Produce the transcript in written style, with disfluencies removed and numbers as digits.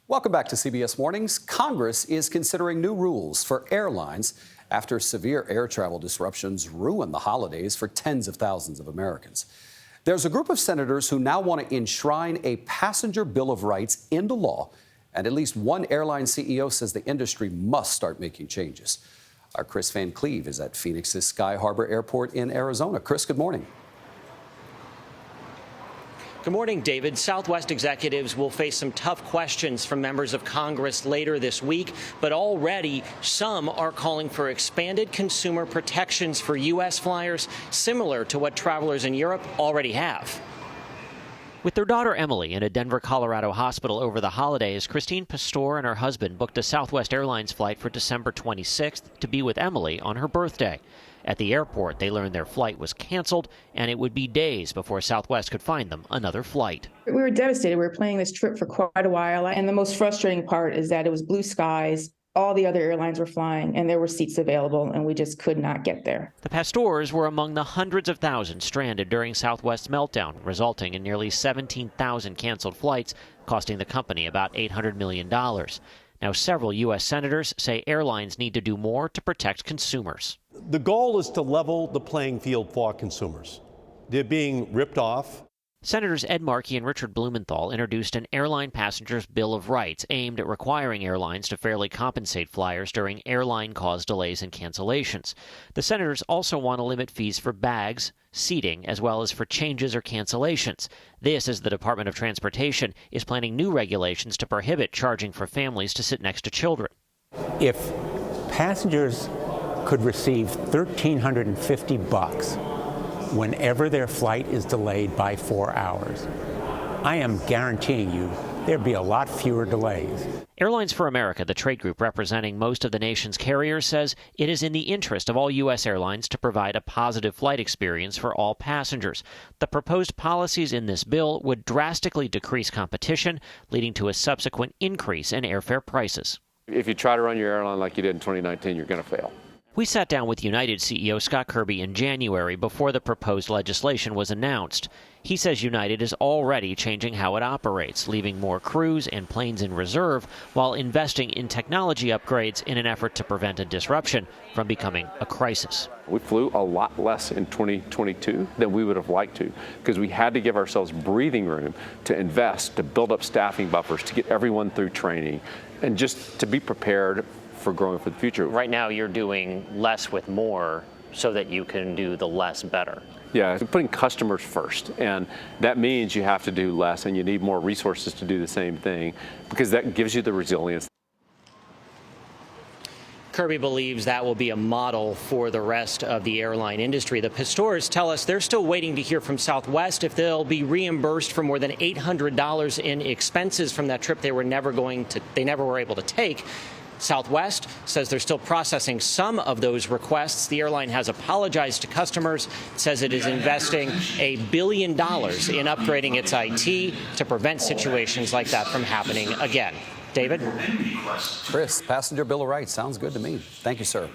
Welcome back to CBS Mornings. Congress is considering new rules for airlines after severe air travel disruptions ruined the holidays for tens of thousands of Americans. There's a group of senators who now want to enshrine a passenger bill of rights into law, and at least one airline CEO says the industry must start making changes. Our Kris Van Cleave is at Phoenix's Sky Harbor Airport in Arizona. Kris, good morning. Good morning, David. Southwest executives will face some tough questions from members of Congress later this week, but already some are calling for expanded consumer protections for U.S. flyers, similar to what travelers in Europe already have. With their daughter Emily in a Denver, Colorado hospital over the holidays, Christine Pastor and her husband booked a Southwest Airlines flight for December 26th to be with Emily on her birthday. At the airport, they learned their flight was canceled, and it would be days before Southwest could find them another flight. We were devastated. We were planning this trip for quite a while, and the most frustrating part is that it was blue skies. All the other airlines were flying, and there were seats available, and we just could not get there. The Pastors were among the hundreds of thousands stranded during Southwest's meltdown, resulting in nearly 17,000 canceled flights, costing the company about $800 million. Now, several U.S. senators say airlines need to do more to protect consumers. The goal is to level the playing field for consumers. They're being ripped off. Senators Ed Markey and Richard Blumenthal introduced an airline passengers' bill of rights aimed at requiring airlines to fairly compensate flyers during airline-caused delays and cancellations. The senators also want to limit fees for bags, seating, as well as for changes or cancellations. This, as the Department of Transportation is planning new regulations to prohibit charging for families to sit next to children. If passengers could receive $1,350 whenever their flight is delayed by 4 hours, I am guaranteeing you there'd be a lot fewer delays. Airlines for America, the trade group representing most of the nation's carriers, says it is in the interest of all U.S. airlines to provide a positive flight experience for all passengers. The proposed policies in this bill would drastically decrease competition, leading to a subsequent increase in airfare prices. If you try to run your airline like you did in 2019, you're going to fail. We sat down with United CEO Scott Kirby in January before the proposed legislation was announced. He says United is already changing how it operates, leaving more crews and planes in reserve while investing in technology upgrades in an effort to prevent a disruption from becoming a crisis. We flew a lot less in 2022 than we would have liked to because we had to give ourselves breathing room to invest, to build up staffing buffers, to get everyone through training, and just to be prepared for growing for the future. Right now you're doing less with more so that you can do the less better. Yeah, putting customers first, and that means you have to do less and you need more resources to do the same thing because that gives you the resilience. Kirby believes that will be a model for the rest of the airline industry. The Pastors tell us they're still waiting to hear from Southwest if they'll be reimbursed for more than $800 in expenses from that trip they never were able to take. Southwest says they're still processing some of those requests. The airline has apologized to customers, says it is investing $1 billion in upgrading its IT to prevent situations like that from happening again. David? Kris, passenger bill of rights sounds good to me. Thank you, sir.